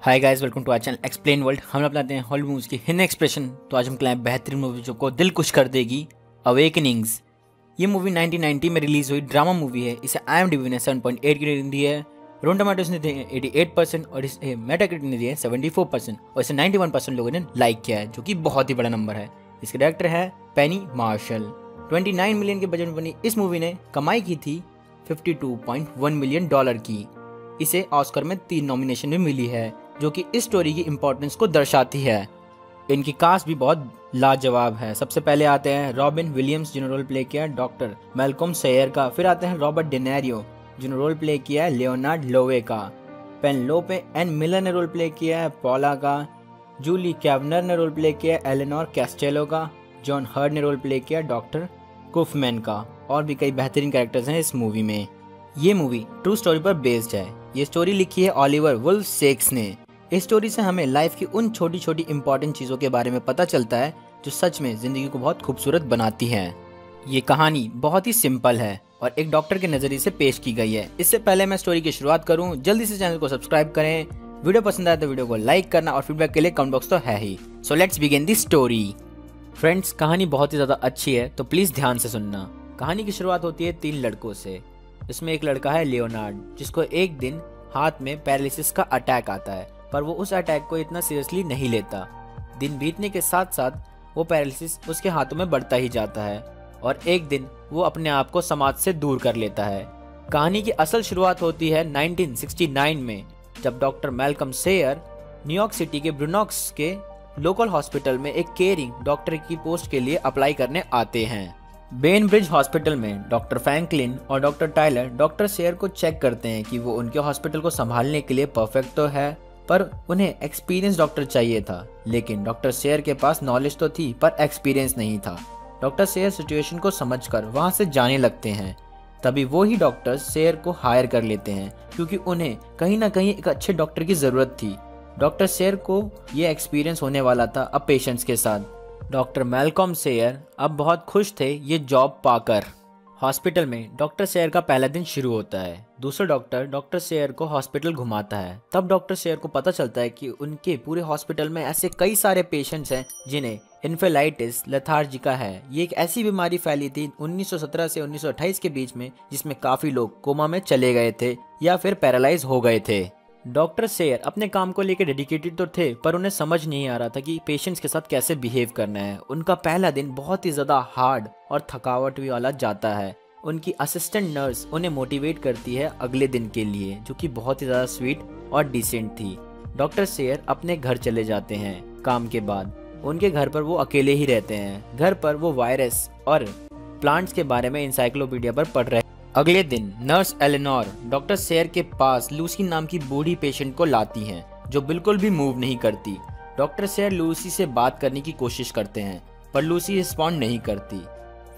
Hi guys, welcome to our channel explain world. हम अपनाते हैं हॉलीवुड मूवीज की हिडन एक्सप्रेशन। तो आज हम लाए बेहतरीन मूवी जो को दिल खुश कर देगी, अवेकनिंग्स। ये मूवी 1990 में रिलीज हुई ड्रामा मूवी है। इसे IMDb ने 7.8 की रेटिंग दी है। रोन टमाटोस ने दी है 88% और इसे मेटाक्रिटिक ने दी है 74% और इसे 91% लोगों ने लाइक किया है, जो कि बहुत ही बड़ा नंबर है। इसके डायरेक्टर है पेनी मार्शल। 29 मिलियन के बजट में बनी इस मूवी ने कमाई की थी $52.1 मिलियन की। इसे ऑस्कर में 3 नॉमिनेशन भी मिली है, जो कि इस स्टोरी की इम्पोर्टेंस को दर्शाती है। इनकी कास्ट भी बहुत लाजवाब है। सबसे पहले आते हैं रॉबिन विलियम्स, जिन्होंने रोल प्ले किया डॉक्टर मैल्कम सेयर का। फिर आते हैं रॉबर्ट डेनेरियो, जिन्होंने रोल प्ले किया है लियोनार्ड लोवे का। पेनलोपे एन मिलर ने रोल प्ले किया है पॉला का। जूली कैवनर ने रोल प्ले किया है एलेनोर कैस्टेलो का। जॉन हर्ड ने रोल प्ले किया डॉक्टर कुफमैन का। और भी कई बेहतरीन कैरेक्टर्स हैं इस मूवी में। ये मूवी ट्रू स्टोरी पर बेस्ड है। ये स्टोरी लिखी है ऑलिवर वुल्फ सेक्स ने। इस स्टोरी से हमें लाइफ की उन छोटी छोटी इंपॉर्टेंट चीज़ों के बारे में पता चलता है जो सच में ज़िंदगी को बहुत खूबसूरत बनाती हैं। ये कहानी बहुत ही सिंपल है और एक डॉक्टर के नज़रिए से पेश की गई है। इससे पहले मैं स्टोरी की शुरुआत करूं, जल्दी से चैनल को सब्सक्राइब करें। वीडियो पसंद आए तो वीडियो को लाइक करना और फीडबैक के लिए कमेंट बॉक्स तो है ही। So let's begin the story. Friends, कहानी बहुत ही ज़्यादा अच्छी है, तो प्लीज़ ध्यान से सुनना। कहानी की शुरुआत होती है 3 लड़कों से। इसमें एक लड़का है लियोनार्ड, जिसको एक दिन हाथ में पैरालिसिस का अटैक आता है, पर वो उस अटैक को इतना सीरियसली नहीं लेता। दिन बीतने के साथ साथ वो पैरालिसिस उसके हाथों में बढ़ता ही जाता है और एक दिन वो अपने आप को समाज से दूर कर लेता है। कहानी की असल शुरुआत होती है 1969 में, जब doctor Malcolm share New York city के ब्रूनॉक्स के लोकल हॉस्पिटल में एक केयरिंग डॉक्टर की पोस्ट के लिए अप्लाई करने आते हैं। बेनब्रिज हॉस्पिटल में डॉक्टर फ्रैंकलिन और डॉक्टर टाइलर डॉक्टर सेयर को चेक करते हैं कि वो उनके हॉस्पिटल को संभालने के लिए परफेक्ट तो है, पर उन्हें एक्सपीरियंस डॉक्टर चाहिए था। लेकिन डॉक्टर सेयर के पास नॉलेज तो थी, पर एक्सपीरियंस नहीं था। डॉक्टर सेयर सिचुएशन को समझकर वहां से जाने लगते हैं। तभी वो ही डॉक्टर सेयर को हायर कर लेते हैं, क्योंकि उन्हें कहीं ना कहीं एक अच्छे डॉक्टर की जरूरत थी। डॉक्टर सेयर को ये एक्सपीरियंस होने वाला था अब पेशेंट्स के साथ। डॉक्टर मैल्कम सेयर अब बहुत खुश थे ये जॉब पाकर। हॉस्पिटल में डॉक्टर सेयर का पहला दिन शुरू होता है। दूसरा डॉक्टर डॉक्टर सेयर को हॉस्पिटल घुमाता है। तब डॉक्टर सेयर को पता चलता है कि उनके पूरे हॉस्पिटल में ऐसे कई सारे पेशेंट्स हैं जिन्हें इन्फेलाइटिस लेथार्जिका है। ये एक ऐसी बीमारी फैली थी 1917 से 1928 के बीच में, जिसमें काफी लोग कोमा में चले गए थे या फिर पैरालाइज हो गए थे। डॉक्टर सेयर अपने काम को लेकर डेडिकेटेड तो थे, पर उन्हें समझ नहीं आ रहा था कि पेशेंट्स के साथ कैसे बिहेव करना है। उनका पहला दिन बहुत ही ज़्यादा हार्ड और थकावट भी वाला जाता है। उनकी असिस्टेंट नर्स उन्हें मोटिवेट करती है अगले दिन के लिए, जो कि बहुत ही ज़्यादा स्वीट और डिसेंट थी। डॉक्टर सेयर अपने घर चले जाते हैं काम के बाद। उनके घर पर वो अकेले ही रहते हैं। घर पर वो वायरस और प्लांट्स के बारे में इंसाइक्लोपीडिया पर पढ़ रहे। अगले दिन नर्स एलेनोर डॉक्टर सेयर के पास लूसी नाम की बूढ़ी पेशेंट को लाती हैं, जो बिल्कुल भी मूव नहीं करती। डॉक्टर सेयर लूसी से बात करने की कोशिश करते हैं, पर लूसी रिस्पॉन्ड नहीं करती।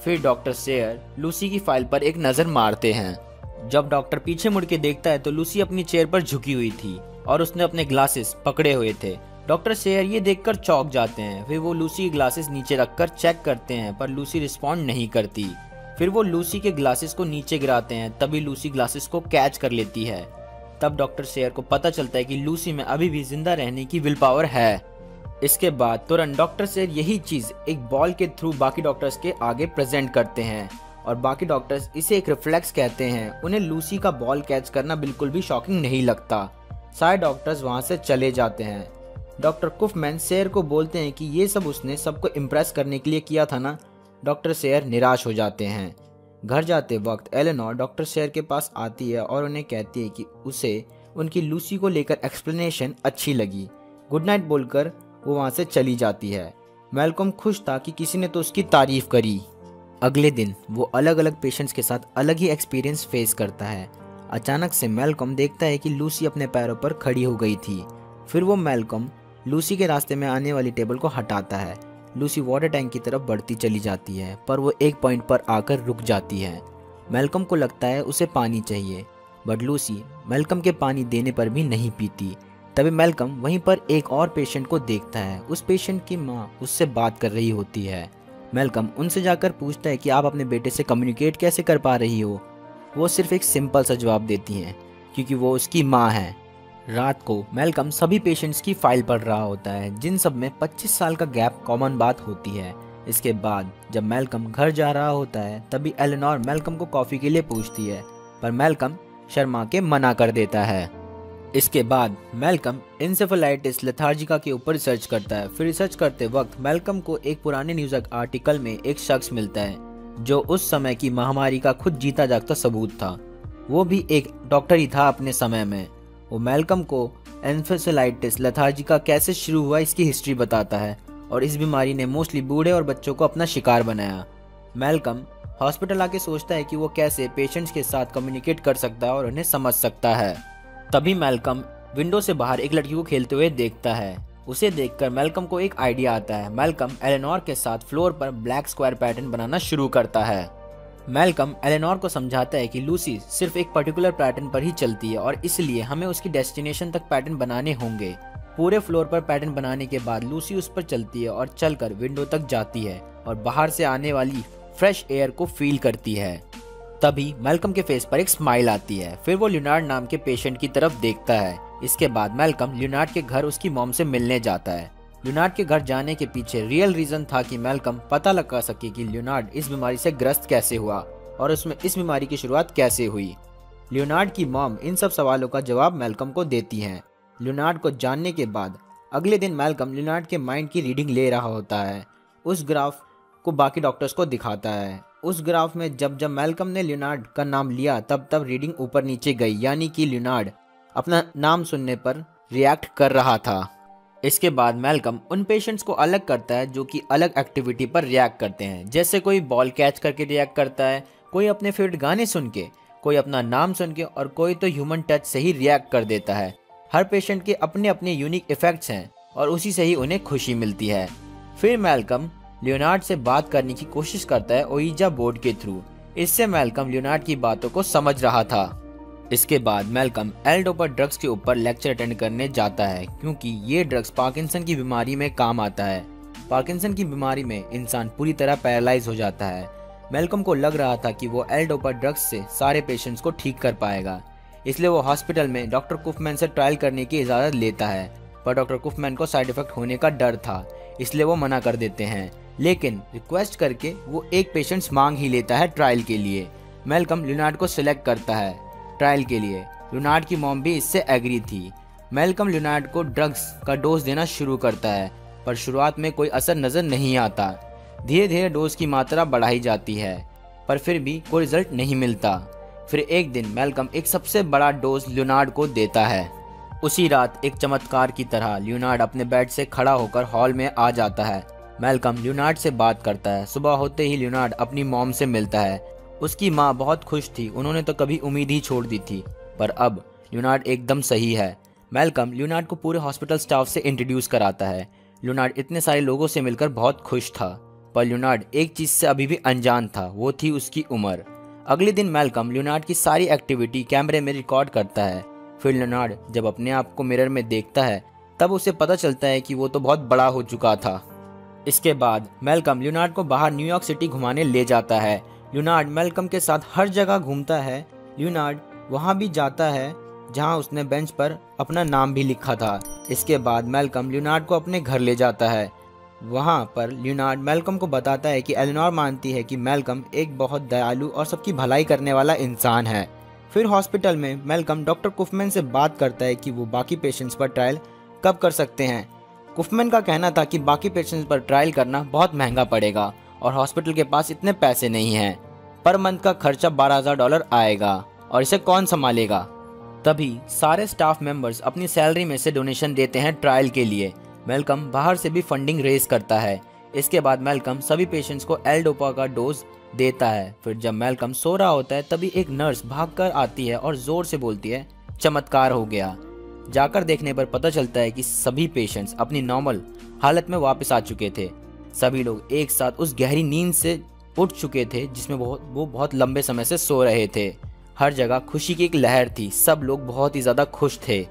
फिर डॉक्टर सेयर लूसी की फाइल पर एक नज़र मारते हैं। जब डॉक्टर पीछे मुड़ के देखता है तो लूसी अपनी चेयर पर झुकी हुई थी और उसने अपने ग्लासेस पकड़े हुए थे। डॉक्टर सेयर ये देखकर चौंक जाते हैं। फिर वो लूसी के ग्लासेस नीचे रखकर चेक करते हैं, पर लूसी रिस्पॉन्ड नहीं करती। फिर वो लूसी के ग्लासेस को नीचे गिराते हैं, तभी लूसी ग्लासेस को कैच कर लेती है। तब डॉक्टर सेयर को पता चलता है कि लूसी में अभी भी जिंदा रहने की विल पावर है। इसके बाद तुरंत डॉक्टर सेयर यही चीज एक बॉल के थ्रू बाकी डॉक्टर्स के आगे प्रेजेंट करते हैं और बाकी डॉक्टर्स इसे एक रिफ्लेक्स कहते हैं। उन्हें लूसी का बॉल कैच करना बिल्कुल भी शॉकिंग नहीं लगता। सारे डॉक्टर्स वहां से चले जाते हैं। डॉक्टर कुफमैन सेयर को बोलते हैं कि ये सब उसने सबको इम्प्रेस करने के लिए किया था ना। डॉक्टर सेयर निराश हो जाते हैं। घर जाते वक्त एलेनोर डॉक्टर सेयर के पास आती है और उन्हें कहती है कि उसे उनकी लूसी को लेकर एक्सप्लेनेशन अच्छी लगी। गुड नाइट बोलकर वो वहाँ से चली जाती है। मैल्कम खुश था कि किसी ने तो उसकी तारीफ करी। अगले दिन वो अलग अलग पेशेंट्स के साथ अलग ही एक्सपीरियंस फेस करता है। अचानक से मैल्कम देखता है कि लूसी अपने पैरों पर खड़ी हो गई थी। फिर वो मैल्कम लूसी के रास्ते में आने वाली टेबल को हटाता है। लूसी वाटर टैंक की तरफ बढ़ती चली जाती है, पर वो एक पॉइंट पर आकर रुक जाती है। मैल्कम को लगता है उसे पानी चाहिए, बट लूसी मैल्कम के पानी देने पर भी नहीं पीती। तभी मैल्कम वहीं पर एक और पेशेंट को देखता है। उस पेशेंट की माँ उससे बात कर रही होती है। मैल्कम उनसे जाकर पूछता है कि आप अपने बेटे से कम्युनिकेट कैसे कर पा रही हो। वो सिर्फ एक सिंपल सा जवाब देती हैं, क्योंकि वो उसकी माँ है। रात को मैल्कम सभी पेशेंट्स की फाइल पढ़ रहा होता है, जिन सब में 25 साल का गैप कॉमन बात होती है। इसके बाद जब मैल्कम घर जा रहा होता है तभी एलेनोर मैल्कम को कॉफ़ी के लिए पूछती है, पर मैल्कम शर्मा के मना कर देता है। इसके बाद मैल्कम इंसेफेलाइटिस लेथार्जिका के ऊपर रिसर्च करता है। फिर रिसर्च करते वक्त मैल्कम को एक पुराने न्यूज़ आर्टिकल में एक शख्स मिलता है जो उस समय की महामारी का खुद जीता जागता सबूत था। वो भी एक डॉक्टर ही था अपने समय में। वो मैल्कम को इंसेफेलाइटिस लेथार्जिका कैसे शुरू हुआ इसकी हिस्ट्री बताता है और इस बीमारी ने मोस्टली बूढ़े और बच्चों को अपना शिकार बनाया। मैल्कम हॉस्पिटल आके सोचता है कि वो कैसे पेशेंट्स के साथ कम्युनिकेट कर सकता है और उन्हें समझ सकता है। तभी मैल्कम विंडो से बाहर एक लड़की को खेलते हुए देखता है। उसे देखकर मैल्कम को एक आइडिया आता है। मैल्कम एलेनोर के साथ फ्लोर पर ब्लैक स्क्वायर पैटर्न बनाना शुरू करता है। मैल्कम एलेनोर को समझाता है कि लूसी सिर्फ एक पर्टिकुलर पैटर्न पर ही चलती है और इसलिए हमें उसकी डेस्टिनेशन तक पैटर्न बनाने होंगे। पूरे फ्लोर पर पैटर्न बनाने के बाद लूसी उस पर चलती है और चलकर विंडो तक जाती है और बाहर से आने वाली फ्रेश एयर को फील करती है। तभी मैल्कम के फेस पर एक स्माइल आती है। फिर वो लियोनार्ड नाम के पेशेंट की तरफ देखता है। इसके बाद मैल्कम लियोनार्ड के घर उसकी मॉम से मिलने जाता है। लियोनार्ड के घर जाने के पीछे रियल रीजन था कि मैल्कम पता लगा सके कि लियोनार्ड इस बीमारी से ग्रस्त कैसे हुआ और उसमें इस बीमारी की शुरुआत कैसे हुई। लियोनार्ड की मॉम इन सब सवालों का जवाब मैल्कम को देती हैं। लियोनार्ड को जानने के बाद अगले दिन मैल्कम लियोनार्ड के माइंड की रीडिंग ले रहा होता है। उस ग्राफ को बाकी डॉक्टर्स को दिखाता है। उस ग्राफ में जब जब मैल्कम ने लियोनार्ड का नाम लिया तब तब रीडिंग ऊपर नीचे गई, यानी कि लियोनार्ड अपना नाम सुनने पर रिएक्ट कर रहा था। इसके बाद मैल्कम उन पेशेंट्स को अलग करता है जो कि अलग एक्टिविटी पर रिएक्ट करते हैं, जैसे कोई बॉल कैच करके रिएक्ट करता है, कोई अपने फेवरेट गाने सुन के, कोई अपना नाम सुन के और कोई तो ह्यूमन टच से ही रिएक्ट कर देता है। हर पेशेंट के अपने अपने यूनिक इफेक्ट्स हैं और उसी से ही उन्हें खुशी मिलती है। फिर मैल्कम लियोनार्ड से बात करने की कोशिश करता है ओइजा बोर्ड के थ्रू। इससे मैल्कम लियोनार्ड की बातों को समझ रहा था। इसके बाद मैल्कम एल-डोपा ड्रग्स के ऊपर लेक्चर अटेंड करने जाता है, क्योंकि ये ड्रग्स पार्किंसन की बीमारी में काम आता है। पार्किंसन की बीमारी में इंसान पूरी तरह पैरालाइज हो जाता है। मैल्कम को लग रहा था कि वो एल-डोपा ड्रग्स से सारे पेशेंट्स को ठीक कर पाएगा, इसलिए वो हॉस्पिटल में डॉक्टर कुफमैन से ट्रायल करने की इजाज़त लेता है। पर डॉक्टर कुफमैन को साइड इफेक्ट होने का डर था, इसलिए वो मना कर देते हैं। लेकिन रिक्वेस्ट करके वो एक पेशेंट्स मांग ही लेता है ट्रायल के लिए। मैल्कम लियोनार्ड को सिलेक्ट करता है ट्रायल के लिए। लियोनार्ड की मॉम भी इससे एग्री थी। मैल्कम लियोनार्ड को ड्रग्स का डोज देना शुरू करता है, पर शुरुआत में कोई असर नज़र नहीं आता। धीरे धीरे डोज की मात्रा बढ़ाई जाती है, पर फिर भी कोई रिजल्ट नहीं मिलता। फिर एक दिन मैल्कम एक सबसे बड़ा डोज लियोनार्ड को देता है। उसी रात एक चमत्कार की तरह लियोनार्ड अपने बेड से खड़ा होकर हॉल में आ जाता है। मैल्कम लियोनार्ड से बात करता है। सुबह होते ही लियोनार्ड अपनी मॉम से मिलता है। उसकी माँ बहुत खुश थी, उन्होंने तो कभी उम्मीद ही छोड़ दी थी, पर अब लियोनार्ड एकदम सही है। मैल्कम लियोनार्ड को पूरे हॉस्पिटल स्टाफ से इंट्रोड्यूस कराता है। लियोनार्ड इतने सारे लोगों से मिलकर बहुत खुश था, पर लियोनार्ड एक चीज़ से अभी भी अनजान था, वो थी उसकी उम्र। अगले दिन मैल्कम लियोनार्ड की सारी एक्टिविटी कैमरे में रिकॉर्ड करता है। फिर लियोनार्ड जब अपने आप को मिरर में देखता है तब उसे पता चलता है कि वो तो बहुत बड़ा हो चुका था। इसके बाद मैल्कम लियोनार्ड को बाहर न्यूयॉर्क सिटी घुमाने ले जाता है। लियोनार्ड मैल्कम के साथ हर जगह घूमता है। लियोनार्ड वहाँ भी जाता है जहाँ उसने बेंच पर अपना नाम भी लिखा था। इसके बाद मैल्कम लियोनार्ड को अपने घर ले जाता है। वहाँ पर लियोनार्ड मैल्कम को बताता है कि एलेनोर मानती है कि मैल्कम एक बहुत दयालु और सबकी भलाई करने वाला इंसान है। फिर हॉस्पिटल में मैल्कम डॉक्टर कुफमैन से बात करता है कि वो बाकी पेशेंट्स पर ट्रायल कब कर सकते हैं। कुफमैन का कहना था कि बाकी पेशेंट्स पर ट्रायल करना बहुत महंगा पड़ेगा और हॉस्पिटल के पास इतने पैसे नहीं हैं। पर मंथ का खर्चा $12,000 आएगा और इसे कौन संभालेगा। तभी सारे स्टाफ मेंबर्स अपनी सैलरी में से डोनेशन देते हैं ट्रायल के लिए। मैल्कम बाहर से भी फंडिंग रेज करता है। इसके बाद मैल्कम सभी पेशेंट्स को एल-डोपा का डोज देता है। फिर जब मैल्कम सो रहा होता है तभी एक नर्स भागकर आती है और जोर से बोलती है, चमत्कार हो गया। जाकर देखने पर पता चलता है कि सभी पेशेंट्स अपनी नॉर्मल हालत में वापस आ चुके थे। सभी लोग एक साथ उस गहरी नींद से उठ चुके थे जिसमें वो बहुत लंबे समय से सो रहे थे। हर जगह खुशी की एक लहर थी, सब लोग बहुत ही ज़्यादा खुश थे।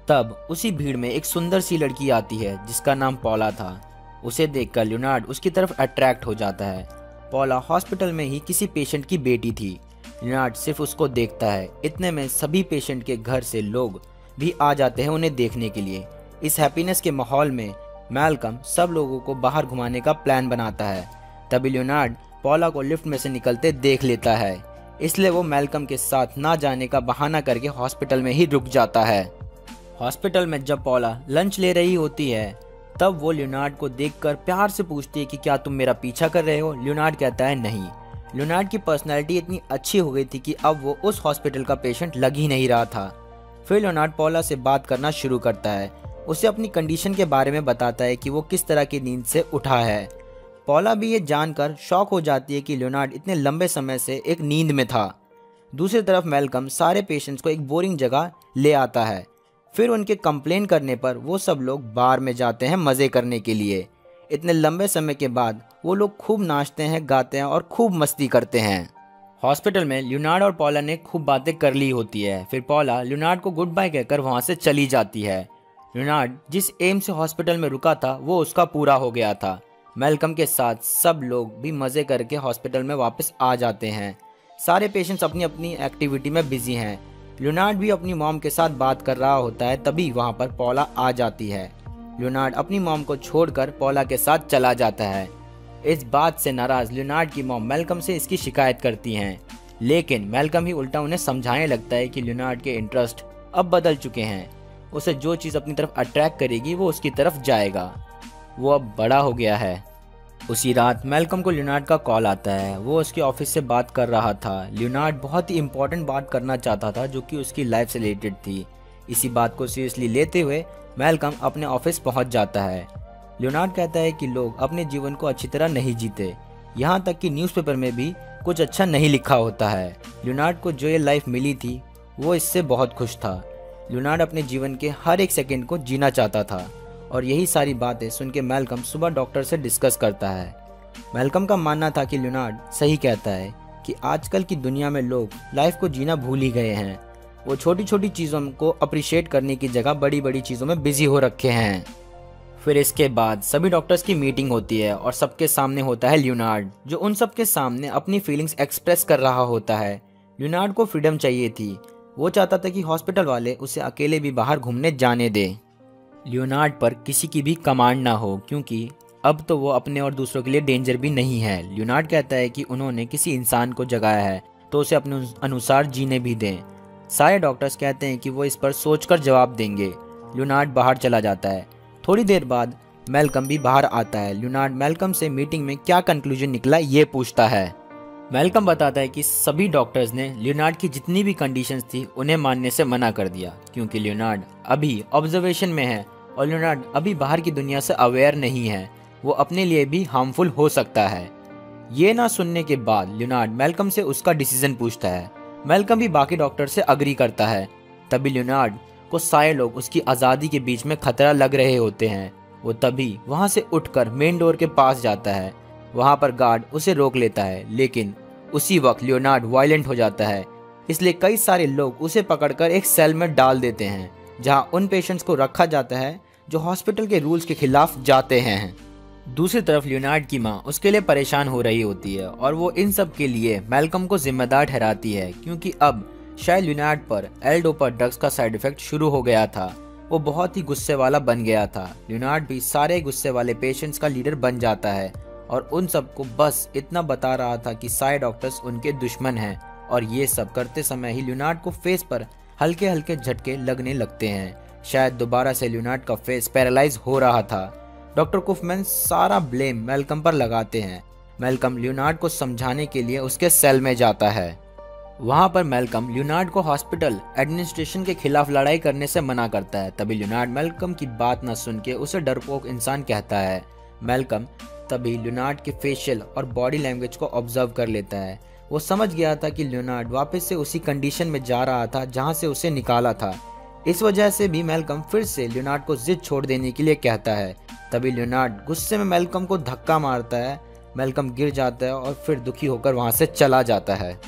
तब उसी भीड़ में एक सुंदर सी लड़की आती है जिसका नाम पॉला था। उसे देखकर लियोनार्ड उसकी तरफ अट्रैक्ट हो जाता है। पॉला हॉस्पिटल में ही किसी पेशेंट की बेटी थी। लियोनार्ड सिर्फ उसको देखता है। इतने में सभी पेशेंट के घर से लोग भी आ जाते हैं उन्हें देखने के लिए। इस हैप्पीनेस के माहौल में मैल्कम सब लोगों को बाहर घुमाने का प्लान बनाता है। तभी लियोनार्ड पॉला को लिफ्ट में से निकलते देख लेता है, इसलिए वो मैल्कम के साथ ना जाने का बहाना करके हॉस्पिटल में ही रुक जाता है। हॉस्पिटल में जब पॉला लंच ले रही होती है तब वो लियोनार्ड को देखकर प्यार से पूछती है कि क्या तुम मेरा पीछा कर रहे हो। लियोनार्ड कहता है नहीं। लियोनार्ड की पर्सनैलिटी इतनी अच्छी हो गई थी कि अब वो उस हॉस्पिटल का पेशेंट लग ही नहीं रहा था। फिर लियोनार्ड पॉला से बात करना शुरू करता है, उसे अपनी कंडीशन के बारे में बताता है कि वो किस तरह की नींद से उठा है। पॉला भी ये जानकर शॉक हो जाती है कि लियोनार्ड इतने लंबे समय से एक नींद में था। दूसरी तरफ मैल्कम सारे पेशेंट्स को एक बोरिंग जगह ले आता है। फिर उनके कंप्लेन करने पर वो सब लोग बार में जाते हैं मज़े करने के लिए। इतने लंबे समय के बाद वो लोग खूब नाचते हैं, गाते हैं और खूब मस्ती करते हैं। हॉस्पिटल में लियोनार्ड और पॉला ने खूब बातें कर ली होती है। फिर पॉला लियोनार्ड को गुड बाय कहकर वहाँ से चली जाती है। लियोनार्ड जिस एम से हॉस्पिटल में रुका था वो उसका पूरा हो गया था। मैल्कम के साथ सब लोग भी मज़े करके हॉस्पिटल में वापस आ जाते हैं। सारे पेशेंट्स अपनी अपनी एक्टिविटी में बिजी हैं। लियोनार्ड भी अपनी मॉम के साथ बात कर रहा होता है, तभी वहाँ पर पॉला आ जाती है। लियोनार्ड अपनी मॉम को छोड़कर पॉला के साथ चला जाता है। इस बात से नाराज लियोनार्ड की मॉम मैल्कम से इसकी शिकायत करती हैं, लेकिन मैल्कम ही उल्टा उन्हें समझाने लगता है कि लियोनार्ड के इंटरेस्ट अब बदल चुके हैं। उसे जो चीज़ अपनी तरफ अट्रैक्ट करेगी वो उसकी तरफ जाएगा। वो अब बड़ा हो गया है। उसी रात मैल्कम को लियोनार्ड का कॉल आता है। वो उसके ऑफिस से बात कर रहा था। लियोनार्ड बहुत ही इंपॉर्टेंट बात करना चाहता था जो कि उसकी लाइफ से रिलेटेड थी। इसी बात को सीरियसली लेते हुए मैल्कम अपने ऑफिस पहुंच जाता है। लियोनार्ड कहता है कि लोग अपने जीवन को अच्छी तरह नहीं जीते, यहाँ तक कि न्यूज़पेपर में भी कुछ अच्छा नहीं लिखा होता है। लियोनार्ड को जो ये लाइफ मिली थी वो इससे बहुत खुश था। लियोनार्ड अपने जीवन के हर एक सेकंड को जीना चाहता था और यही सारी बातें सुन के मैल्कम सुबह डॉक्टर से डिस्कस करता है। मैल्कम का मानना था कि लियोनार्ड सही कहता है कि आजकल की दुनिया में लोग लाइफ को जीना भूल ही गए हैं। वो छोटी छोटी चीज़ों को अप्रिशिएट करने की जगह बड़ी बड़ी चीज़ों में बिजी हो रखे हैं। फिर इसके बाद सभी डॉक्टर्स की मीटिंग होती है और सबके सामने होता है लियोनार्ड, जो उन सबके सामने अपनी फीलिंग्स एक्सप्रेस कर रहा होता है। लियोनार्ड को फ्रीडम चाहिए थी। वो चाहता था कि हॉस्पिटल वाले उसे अकेले भी बाहर घूमने जाने दें। लियोनार्ड पर किसी की भी कमांड ना हो, क्योंकि अब तो वो अपने और दूसरों के लिए डेंजर भी नहीं है। लियोनार्ड कहता है कि उन्होंने किसी इंसान को जगाया है तो उसे अपने अनुसार जीने भी दें। सारे डॉक्टर्स कहते हैं कि वो इस पर सोचकर जवाब देंगे। लियोनार्ड बाहर चला जाता है। थोड़ी देर बाद मैल्कम भी बाहर आता है। लियोनार्ड मैल्कम से मीटिंग में क्या कंक्लूजन निकला ये पूछता है। मैल्कम बताता है कि सभी डॉक्टर्स ने लियोनार्ड की जितनी भी कंडीशंस थी उन्हें मानने से मना कर दिया, क्योंकि लियोनार्ड अभी ऑब्जर्वेशन में है और लियोनार्ड अभी बाहर की दुनिया से अवेयर नहीं है। वो अपने लिए भी हार्मफुल हो सकता है। ये ना सुनने के बाद लियोनार्ड मैल्कम से उसका डिसीजन पूछता है। मैल्कम भी बाकी डॉक्टर से अग्री करता है। तभी लियोनार्ड को सारे लोग उसकी आज़ादी के बीच में खतरा लग रहे होते हैं। वो तभी वहाँ से उठकर मेन डोर के पास जाता है। वहाँ पर गार्ड उसे रोक लेता है, लेकिन उसी वक्त लियोनार्ड वायलेंट हो जाता है, इसलिए कई सारे लोग उसे पकड़कर एक सेल में डाल देते हैं, जहाँ उन पेशेंट्स को रखा जाता है जो हॉस्पिटल के रूल्स के खिलाफ जाते हैं। दूसरी तरफ लियोनार्ड की माँ उसके लिए परेशान हो रही होती है और वो इन सब के लिए मैल्कम को जिम्मेदार ठहराती है, क्योंकि अब शायद लियोनार्ड पर एल-डोपा ड्रग्स का साइड इफेक्ट शुरू हो गया था। वो बहुत ही गुस्से वाला बन गया था। लियोनार्ड भी सारे गुस्से वाले पेशेंट्स का लीडर बन जाता है और उन सबको बस इतना बता रहा था कि सारे डॉक्टर्स उनके दुश्मन हैं। और ये सब करते समय ही लियोनार्ड को फेस पर हल्के हल्के झटके लगने लगते हैं। शायद दोबारा से लियोनार्ड का फेस पैरालाइज हो रहा था। डॉक्टर कुफमैन सारा ब्लेम मैल्कम पर लगाते हैं। मैल्कम लियोनार्ड को समझाने के लिए उसके सेल में जाता है। वहाँ पर मैल्कम लियोनार्ड को हॉस्पिटल एडमिनिस्ट्रेशन के खिलाफ लड़ाई करने से मना करता है। तभी लियोनार्ड मैल्कम की बात न सुन के उसे डरपोक इंसान कहता है। मैल्कम तभी लियोनार्ड के फेशियल और बॉडी लैंग्वेज को ऑब्जर्व कर लेता है। वो समझ गया था कि लियोनार्ड वापस से उसी कंडीशन में जा रहा था जहाँ से उसे निकाला था। इस वजह से भी मैल्कम फिर से लियोनार्ड को जिद छोड़ देने के लिए कहता है। तभी लियोनार्ड गुस्से में मैल्कम को धक्का मारता है। मैल्कम गिर जाता है और फिर दुखी होकर वहाँ से चला जाता है।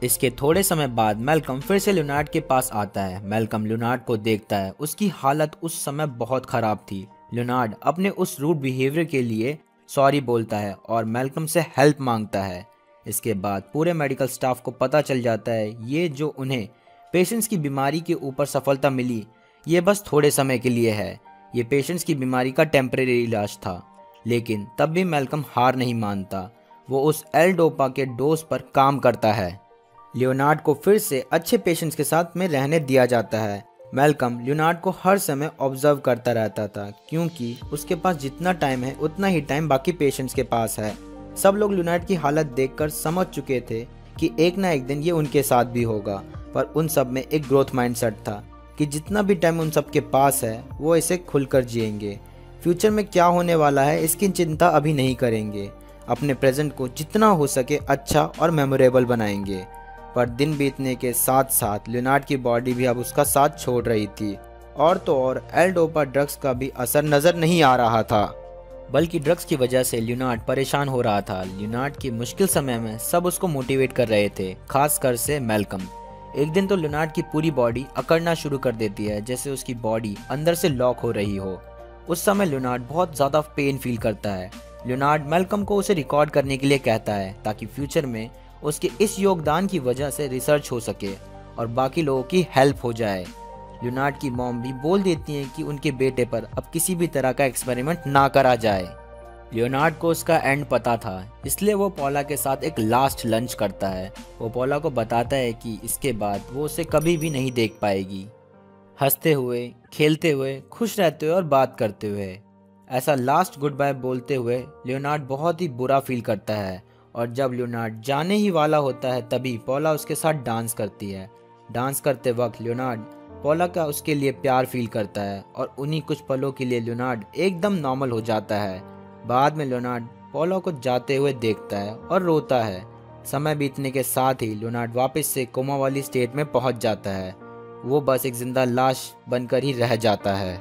इसके थोड़े समय बाद मैल्कम फिर से लियोनार्ड के पास आता है। मैल्कम लियोनार्ड को देखता है। उसकी हालत उस समय बहुत ख़राब थी। लियोनार्ड अपने उस रूड बिहेवियर के लिए सॉरी बोलता है और मैल्कम से हेल्प मांगता है। इसके बाद पूरे मेडिकल स्टाफ को पता चल जाता है ये जो उन्हें पेशेंट्स की बीमारी के ऊपर सफलता मिली, ये बस थोड़े समय के लिए है, ये पेशेंट्स की बीमारी का टेम्परेरी इलाज था। लेकिन तब भी मैल्कम हार नहीं मानता, वो उस एल डोपा के डोज पर काम करता है। लियोनार्ड को फिर से अच्छे पेशेंट्स के साथ में रहने दिया जाता है। मैल्कम लियोनार्ड को हर समय ऑब्जर्व करता रहता था, क्योंकि उसके पास जितना टाइम है उतना ही टाइम बाकी पेशेंट्स के पास है। सब लोग लियोनार्ड की हालत देखकर समझ चुके थे कि एक ना एक दिन ये उनके साथ भी होगा, पर उन सब में एक ग्रोथ माइंडसेट था कि जितना भी टाइम उन सब के पास है वो इसे खुलकर जिएंगे। फ्यूचर में क्या होने वाला है इसकी चिंता अभी नहीं करेंगे, अपने प्रेजेंट को जितना हो सके अच्छा और मेमोरेबल बनाएंगे। पर दिन बीतने के साथ साथ लियोनार्ड की बॉडी भी अब उसका साथ छोड़ रही थी, और तो और एल डोपा ड्रग्स का भी असर नज़र नहीं आ रहा था, बल्कि ड्रग्स की वजह से लियोनार्ड परेशान हो रहा था। लियोनार्ड की मुश्किल समय में सब उसको मोटिवेट कर रहे थे, खासकर से मैल्कम। एक दिन तो लियोनार्ड की पूरी बॉडी अकड़ना शुरू कर देती है, जैसे उसकी बॉडी अंदर से लॉक हो रही हो। उस समय लियोनार्ड बहुत ज़्यादा पेन फील करता है। लियोनार्ड मैल्कम को उसे रिकॉर्ड करने के लिए कहता है, ताकि फ्यूचर में उसके इस योगदान की वजह से रिसर्च हो सके और बाकी लोगों की हेल्प हो जाए। लियोनार्ड की मॉम भी बोल देती हैं कि उनके बेटे पर अब किसी भी तरह का एक्सपेरिमेंट ना करा जाए। लियोनार्ड को उसका एंड पता था, इसलिए वो पॉला के साथ एक लास्ट लंच करता है। वो पॉला को बताता है कि इसके बाद वो उसे कभी भी नहीं देख पाएगी। हंसते हुए, खेलते हुए, खुश रहते हुए और बात करते हुए, ऐसा लास्ट गुड बाय बोलते हुए लियोनार्ड बहुत ही बुरा फील करता है। और जब लियोनार्ड जाने ही वाला होता है तभी पॉला उसके साथ डांस करती है। डांस करते वक्त लियोनार्ड पॉला का उसके लिए प्यार फील करता है, और उन्हीं कुछ पलों के लिए लियोनार्ड एकदम नॉर्मल हो जाता है। बाद में लियोनार्ड पॉला को जाते हुए देखता है और रोता है। समय बीतने के साथ ही लियोनार्ड वापस से कोमा वाली स्टेट में पहुंच जाता है। वो बस एक जिंदा लाश बनकर ही रह जाता है।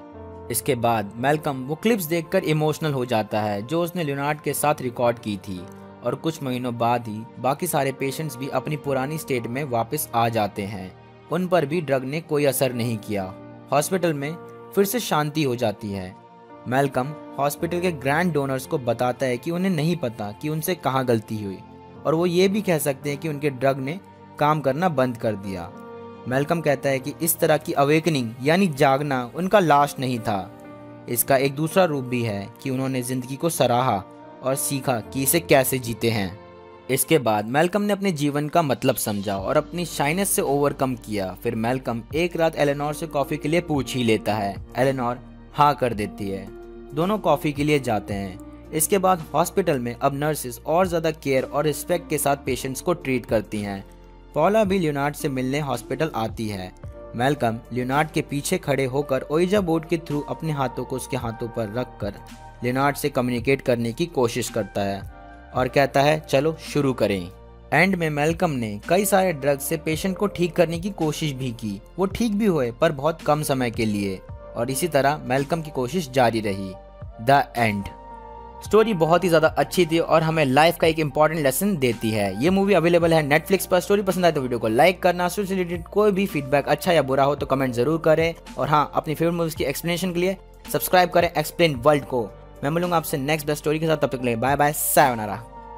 इसके बाद मैल्कम वो क्लिप्स देखकर इमोशनल हो जाता है जो उसने लियोनार्ड के साथ रिकॉर्ड की थी, और कुछ महीनों बाद ही बाकी सारे पेशेंट्स भी अपनी पुरानी स्टेट में वापस आ जाते हैं। उन पर भी ड्रग ने कोई असर नहीं किया। हॉस्पिटल में फिर से शांति हो जाती है। मैल्कम हॉस्पिटल के ग्रैंड डोनर्स को बताता है कि उन्हें नहीं पता कि उनसे कहाँ गलती हुई, और वो ये भी कह सकते हैं कि उनके ड्रग ने काम करना बंद कर दिया। मैल्कम कहता है कि इस तरह की अवेकनिंग यानी जागना उनका लास्ट नहीं था। इसका एक दूसरा रूप भी है कि उन्होंने ज़िंदगी को सराहा और सीखा कि इसे कैसे जीते हैं। इसके बाद मैल्कम ने अपने जीवन का मतलब समझा और अपनी शाइनेस से ओवरकम किया। फिर मैल्कम एक रात एलेनोर से कॉफ़ी के लिए पूछ ही लेता है। एलेनोर हाँ कर देती है। दोनों कॉफ़ी के लिए जाते हैं। इसके बाद हॉस्पिटल में अब नर्सेस और ज़्यादा केयर और रिस्पेक्ट के साथ पेशेंट्स को ट्रीट करती हैं। पॉला भी लियोनार्ड से मिलने हॉस्पिटल आती है। मैल्कम लियोनार्ड के पीछे खड़े होकर ओइजा बोर्ड के थ्रू अपने हाथों को उसके हाथों पर रखकर लियोनार्ड से कम्युनिकेट करने की कोशिश करता है और कहता है चलो शुरू करें। एंड में मैल्कम ने कई सारे ड्रग्स से पेशेंट को ठीक करने की कोशिश भी की। वो ठीक भी हुए, पर बहुत कम समय के लिए, और इसी तरह मैल्कम की कोशिश जारी रही। The end. स्टोरी बहुत ही ज़्यादा अच्छी थी और हमें लाइफ का एक इंपॉर्टेंट लेसन देती है। ये मूवी अवेलेबल है नेटफ्लिक्स पर। स्टोरी पसंद आए तो वीडियो को लाइक करना। स्टोरी से रिलेटेड कोई भी फीडबैक अच्छा या बुरा हो तो कमेंट जरूर करें, और हाँ, अपनी फेवरेट मूवीज की एक्सप्लेनेशन के लिए सब्सक्राइब करें एक्सप्लेन वर्ल्ड को। मैं मिलूंगा आपसे नेक्स्ट बेस्ट स्टोरी के साथ, तब तक के लिए बाय बाय, सायोनारा।